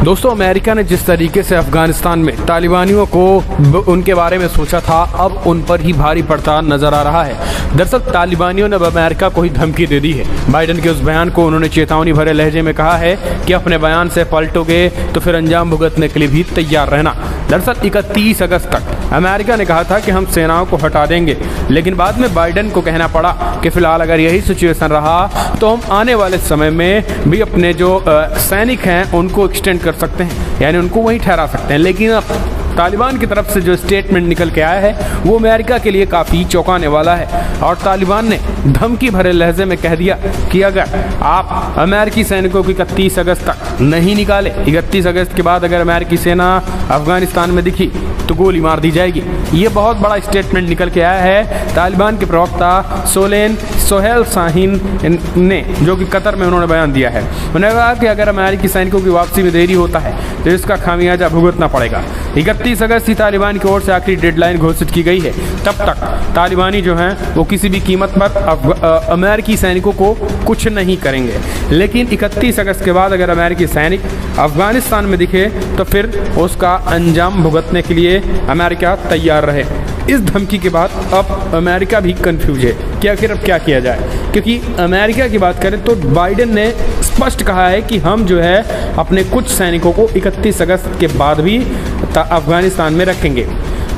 दोस्तों, अमेरिका ने जिस तरीके से अफगानिस्तान में तालिबानियों को उनके बारे में सोचा था, अब उन पर ही भारी पड़ता नजर आ रहा है। दरअसल तालिबानियों ने अब अमेरिका को ही धमकी दे दी है। बाइडेन के उस बयान को उन्होंने चेतावनी भरे लहजे में कहा है कि अपने बयान से पलटोगे तो फिर अंजाम भुगतने के लिए भी तैयार रहना। दरअसल 31 अगस्त तक अमेरिका ने कहा था कि हम सेनाओं को हटा देंगे, लेकिन बाद में बाइडेन को कहना पड़ा कि फिलहाल अगर यही सिचुएशन रहा तो हम आने वाले समय में भी अपने जो सैनिक हैं उनको एक्सटेंड कर सकते हैं, यानी उनको वहीं ठहरा सकते हैं। लेकिन अब तालिबान की तरफ से जो स्टेटमेंट निकल के आया है वो अमेरिका के लिए काफ़ी चौंकाने वाला है। और तालिबान ने धमकी भरे लहजे में कह दिया कि अगर आप अमेरिकी सैनिकों को 31 अगस्त तक नहीं निकाले, 31 अगस्त के बाद अगर अमेरिकी सेना अफगानिस्तान में दिखी तो गोली मार दी जाएगी। ये बहुत बड़ा स्टेटमेंट निकल के आया है तालिबान के प्रवक्ता सोहेल शाहीन ने, जो कि कतर में उन्होंने बयान दिया है। उन्होंने कहा कि अगर अमेरिकी सैनिकों की वापसी में देरी होता है तो इसका खामियाजा भुगतना पड़ेगा। 31 अगस्त ही तालिबान की ओर से आखिरी डेडलाइन घोषित की गई है। तब तक तालिबानी जो हैं वो किसी भी कीमत पर अमेरिकी सैनिकों को कुछ नहीं करेंगे। लेकिन 31 अगस्त के बाद अगर अमेरिकी सैनिक अफगानिस्तान में दिखे तो फिर उसका अंजाम भुगतने के लिए अमेरिका तैयार रहे। इस धमकी के बाद अब अमेरिका भी कंफ्यूज है कि आखिर अब क्या किया जाए, क्योंकि अमेरिका की बात करें तो बाइडेन ने स्पष्ट कहा है कि हम जो है अपने कुछ सैनिकों को 31 अगस्त के बाद भी अफगानिस्तान में रखेंगे।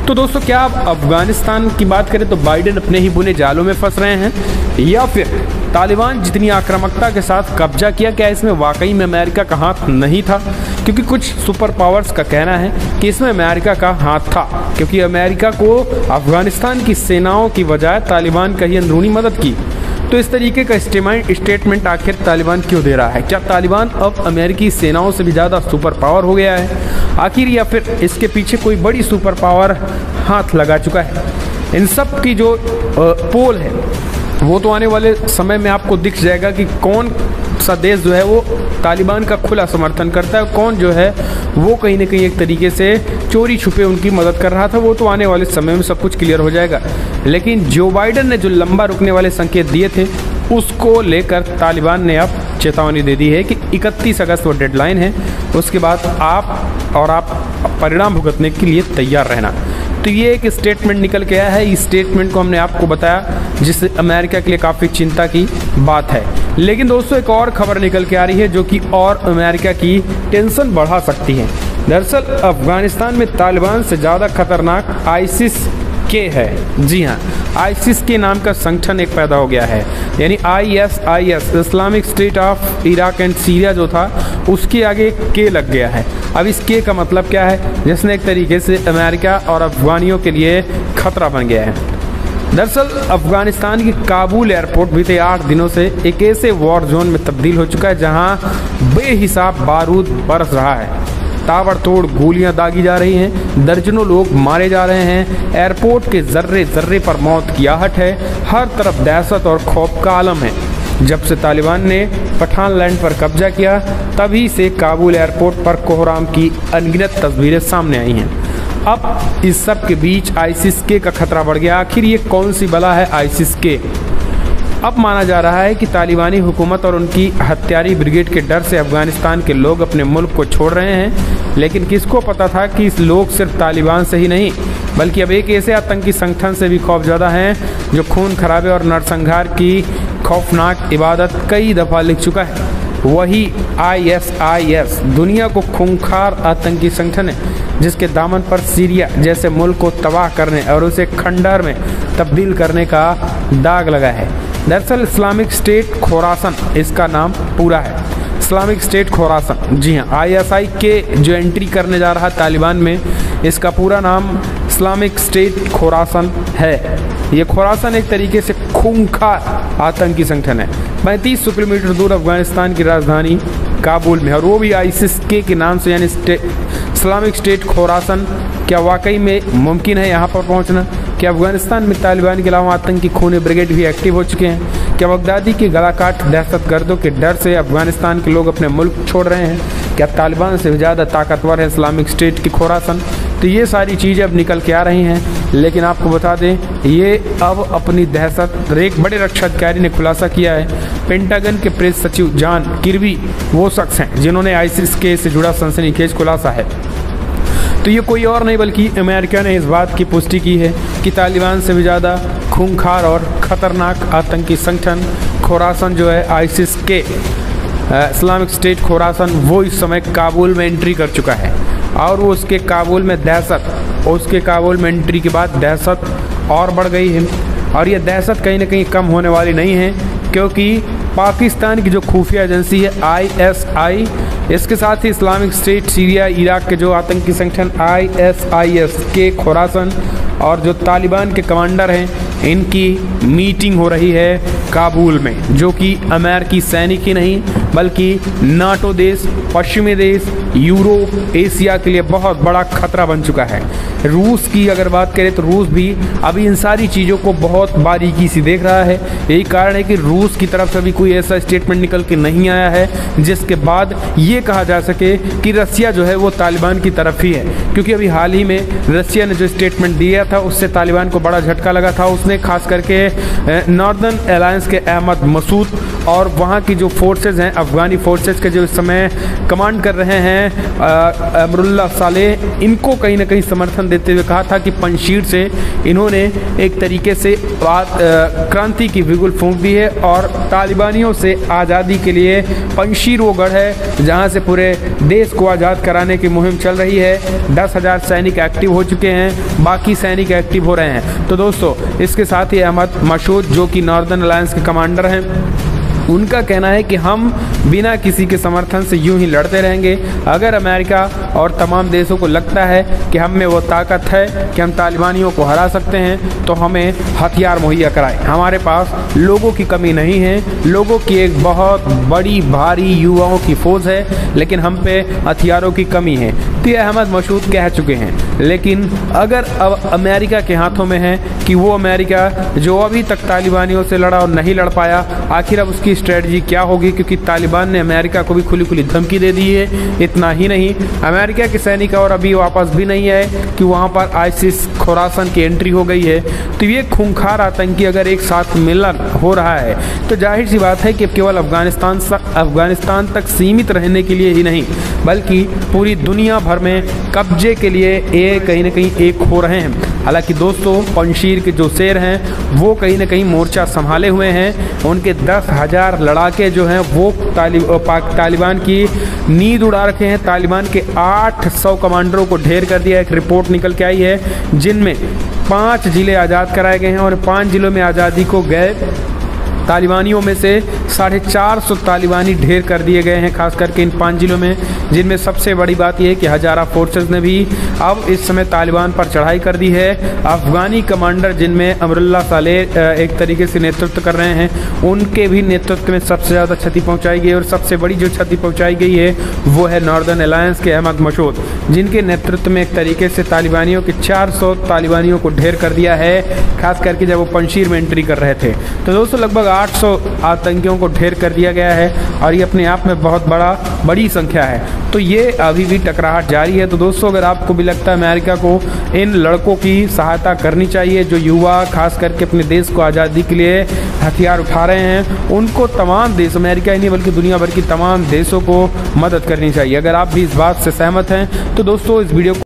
तो दोस्तों, क्या अब अफगानिस्तान की बात करें तो बाइडेन अपने ही बुने जालों में फंस रहे हैं, या फिर तालिबान जितनी आक्रामकता के साथ कब्जा किया, क्या इसमें वाकई में अमेरिका का हाथ नहीं था? क्योंकि कुछ सुपर पावर्स का कहना है कि इसमें अमेरिका का हाथ था, क्योंकि अमेरिका को अफगानिस्तान की सेनाओं की बजाय तालिबान का ही अंदरूनी मदद की। तो इस तरीके का स्टेटमेंट आखिर तालिबान क्यों दे रहा है? क्या तालिबान अब अमेरिकी सेनाओं से भी ज़्यादा सुपर पावर हो गया है आखिर, या फिर इसके पीछे कोई बड़ी सुपर पावर हाथ लगा चुका है? इन सब की जो पोल है वो तो आने वाले समय में आपको दिख जाएगा कि कौन सा देश जो है वो तालिबान का खुला समर्थन करता है, कौन जो है वो कहीं ना कहीं एक तरीके से चोरी छुपे उनकी मदद कर रहा था। वो तो आने वाले समय में सब कुछ क्लियर हो जाएगा। लेकिन जो बाइडेन ने जो लंबा रुकने वाले संकेत दिए थे उसको लेकर तालिबान ने अब चेतावनी दे दी है कि 31 अगस्त वो डेडलाइन है, उसके बाद आप परिणाम भुगतने के लिए तैयार रहना। तो ये एक स्टेटमेंट निकल के आया है। इस स्टेटमेंट को हमने आपको बताया, जिससे अमेरिका के लिए काफ़ी चिंता की बात है। लेकिन दोस्तों, एक और खबर निकल के आ रही है जो कि और अमेरिका की टेंशन बढ़ा सकती है। दरअसल अफगानिस्तान में तालिबान से ज़्यादा खतरनाक आईसिस के है। जी हाँ, आईसिस के नाम का संगठन एक पैदा हो गया है, यानी ISIS, Islamic state of Iraq and Syria जो था उसके आगे के लग गया है। अब इस के का मतलब क्या है, जिसने एक तरीके से अमेरिका और अफगानियों के लिए खतरा बन गया है। दरअसल अफगानिस्तान की काबुल एयरपोर्ट बीते 8 दिनों से एक ऐसे वॉर जोन में तब्दील हो चुका है जहां बेहिसाब बारूद बरस रहा है, ताबड़तोड़ गोलियां दागी जा रही हैं, दर्जनों लोग मारे जा रहे हैं। एयरपोर्ट के जर्रे जर्रे पर मौत की आहट है, हर तरफ दहशत और खौफ का आलम है। जब से तालिबान ने पठान लैंड पर कब्जा किया तभी से काबुल एयरपोर्ट पर कोहराम की अनगिनत तस्वीरें सामने आई हैं। अब इस सब के बीच आईसिस के का खतरा बढ़ गया। आखिर ये कौन सी बला है आईसिस के? अब माना जा रहा है कि तालिबानी हुकूमत और उनकी हत्यारी ब्रिगेड के डर से अफगानिस्तान के लोग अपने मुल्क को छोड़ रहे हैं। लेकिन किसको पता था कि इस लोग सिर्फ तालिबान से ही नहीं बल्कि अब एक ऐसे आतंकी संगठन से भी खौफजदा हैं जो खून खराबे और नरसंहार की खौफनाक इबादत कई दफ़ा लिख चुका है। वही ISIS दुनिया को खूंखार आतंकी संगठन है जिसके दामन पर सीरिया जैसे मुल्क को तबाह करने और उसे खंडहर में तब्दील करने का दाग लगा है। दरअसल इस्लामिक स्टेट खोरासन इसका नाम पूरा है, इस्लामिक स्टेट खोरासन। जी हाँ, ISI के जो एंट्री करने जा रहा तालिबान में, इसका पूरा नाम इस्लामिक स्टेट खोरासन है। ये खोरासन एक तरीके से खूंखार आतंकी संगठन है। 3500 किलोमीटर दूर अफगानिस्तान की राजधानी काबुल में, और वो भी ISIS के नाम से, यानी इस्लामिक स्टेट खोरासन। क्या वाकई में मुमकिन है यहाँ पर पहुँचना? क्या अफगानिस्तान में तालिबान के अलावा आतंकी खूनी ब्रिगेड भी एक्टिव हो चुके हैं? क्या बगदादी के गलाकाट दहशतगर्दों के डर से अफगानिस्तान के लोग अपने मुल्क छोड़ रहे हैं? क्या तालिबान से ज़्यादा ताकतवर है इस्लामिक स्टेट की खोरासन? तो ये सारी चीज़ें अब निकल के आ रही हैं। लेकिन आपको बता दें, ये अब अपनी दहशत एक बड़े रक्षा अधिकारी ने खुलासा किया है। पेंटागन के प्रेस सचिव जॉन किर्बी वो शख्स हैं जिन्होंने आईसिस के से जुड़ा सनसनीखेज खुलासा है। तो ये कोई और नहीं बल्कि अमेरिका ने इस बात की पुष्टि की है कि तालिबान से भी ज़्यादा खूंखार और ख़तरनाक आतंकी संगठन खोरासन जो है आईसिस के इस्लामिक स्टेट खोरासन, वो इस समय काबुल में एंट्री कर चुका है। और वो उसके काबुल में एंट्री के बाद दहशत और बढ़ गई है। और ये दहशत कहीं ना कहीं कम होने वाली नहीं है, क्योंकि पाकिस्तान की जो खुफिया एजेंसी है ISI, इसके साथ ही इस्लामिक स्टेट सीरिया इराक के जो आतंकी संगठन ISIS के खोरासन और जो तालिबान के कमांडर हैं, इनकी मीटिंग हो रही है काबुल में, जो कि अमेरिकी सैनिक ही नहीं बल्कि नाटो देश, पश्चिमी देश, यूरोप, एशिया के लिए बहुत बड़ा खतरा बन चुका है। रूस की अगर बात करें तो रूस भी अभी इन सारी चीज़ों को बहुत बारीकी से देख रहा है। यही कारण है कि रूस की तरफ से भी कोई ऐसा स्टेटमेंट निकल के नहीं आया है जिसके बाद ये कहा जा सके कि रसिया जो है वो तालिबान की तरफ ही है। क्योंकि अभी हाल ही में रसिया ने जो स्टेटमेंट दिया था उससे तालिबान को बड़ा झटका लगा था। उसने खास करके नॉर्दर्न अलायंस के अहमद मसूद और वहाँ की जो फोर्सेज हैं, अफगानी फोर्सेज के जो इस समय कमांड कर रहे हैं अमरुल्लाह सालेह, इनको कहीं ना कहीं समर्थन देते हुए कहा था कि पंशीर से इन्होंने एक तरीके से क्रांति की बिगुल फूंक दी है और तालिबानियों से आज़ादी के लिए पंशीर वो गढ़ है जहाँ से पूरे देश को आज़ाद कराने की मुहिम चल रही है। 10,000 सैनिक एक्टिव हो चुके हैं, बाकी सैनिक एक्टिव हो रहे हैं। तो दोस्तों, इसके साथ ही अहमद मसूद जो कि नॉर्दर्न अलायंस के कमांडर हैं, उनका कहना है कि हम बिना किसी के समर्थन से यूं ही लड़ते रहेंगे। अगर अमेरिका और तमाम देशों को लगता है कि हम में वो ताकत है कि हम तालिबानियों को हरा सकते हैं, तो हमें हथियार मुहैया कराएं। हमारे पास लोगों की कमी नहीं है, लोगों की एक बहुत बड़ी भारी युवाओं की फौज है, लेकिन हम पे हथियारों की कमी है। तो ये अहमद मसूद कह चुके हैं। लेकिन अगर अब अमेरिका के हाथों में है कि वो अमेरिका जो अभी तक तालिबानियों से लड़ा और नहीं लड़ पाया, आखिर अब उसकी स्ट्रेटजी क्या होगी, क्योंकि तालिबान ने अमेरिका को भी खुली खुली धमकी दे दी है। इतना ही नहीं, अमेरिका के सैनिक और अभी वापस भी नहीं आए कि वहाँ पर आईसिस खोरासन की एंट्री हो गई है। तो ये खूंखार आतंकी अगर एक साथ मिलन हो रहा है तो जाहिर सी बात है कि केवल अफगानिस्तान तक सीमित रहने के लिए ही नहीं बल्कि पूरी दुनिया भर में कब्जे के लिए ये कहीं ना कहीं एक हो रहे हैं। हालांकि दोस्तों, पंशीर के जो शेर हैं वो कहीं ना कहीं मोर्चा संभाले हुए हैं। उनके 10,000 लड़ाके जो हैं वो तालिबान की नींद उड़ा रखे हैं। तालिबान के 800 कमांडरों को ढेर कर दिया। एक रिपोर्ट निकल के आई है जिनमें 5 जिले आज़ाद कराए गए हैं और 5 जिलों में आज़ादी को गए तालिबानियों में से 450 तालिबानी ढेर कर दिए गए हैं, खास करके इन 5 जिलों में। जिनमें सबसे बड़ी बात यह है कि हजारा फोर्सेस ने भी अब इस समय तालिबान पर चढ़ाई कर दी है। अफगानी कमांडर जिनमें अमरुल्लाह सालेह एक तरीके से नेतृत्व कर रहे हैं, उनके भी नेतृत्व में सबसे ज़्यादा क्षति पहुंचाई गई और सबसे बड़ी जो क्षति पहुंचाई गई है वो है नॉर्दर्न अलायंस के अहमद मसूद, जिनके नेतृत्व में एक तरीके से तालिबानियों के 400 तालिबानियों को ढेर कर दिया है, खास करके जब वो पंशीर में एंट्री कर रहे थे। तो दोस्तों, लगभग 800 आतंकियों को ढेर कर दिया गया है और ये अपने आप में बहुत बड़ी संख्या है। तो ये अभी भी टकराहट जारी है। तो दोस्तों, अगर आपको भी लगता है अमेरिका को इन लड़कों की सहायता करनी चाहिए जो युवा खास करके अपने देश को आज़ादी के लिए हथियार उठा रहे हैं, उनको तमाम देश, अमेरिका ही नहीं बल्कि दुनिया भर की तमाम देशों को मदद करनी चाहिए। अगर आप भी इस बात से सहमत हैं तो दोस्तों इस वीडियो को